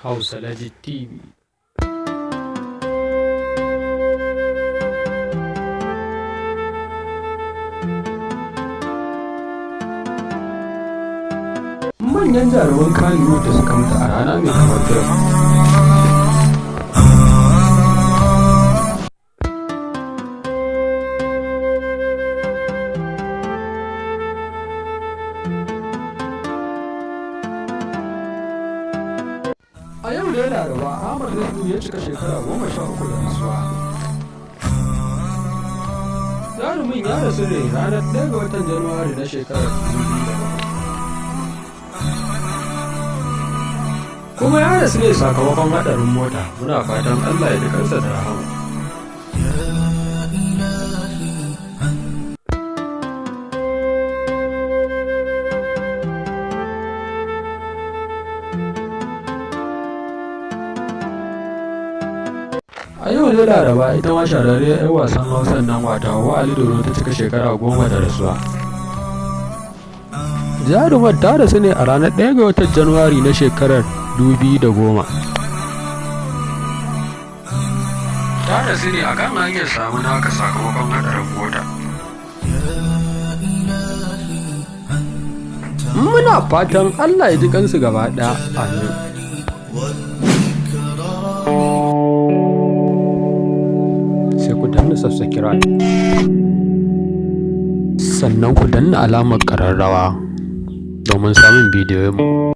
Hausa Legit TV. Manyan jaruman Kannywood da suka mutu a rana mai kamar yau. A yau da Laraba, Ahmad ya cika shekara 13 da rasuwa. Jarumin ya rasu ne ranar 1 ga watan Janairu na shekarar 2007. Kuma ya rasu ne sakamakon haɗarin mota. Muna fatan Allah ya ji kansa da rahama. A yau da Laraba ita ma shahararriyar 'yar wasan Hausa nan wata dodo ta cika shekara 10 da rasuwa. Jarumar ta rasu ne a ranar 1 ga watan Janairu na shekarar 2010. Ta rasu ne a kan hanyar samu naka sakamakon haɗarin mota. Muna fatan Allah ya ji kansu gaba ɗaya. Amin. Sai ku danna subscribe sannan ku danna alamar ƙararrawa domin samun bidiyon mu.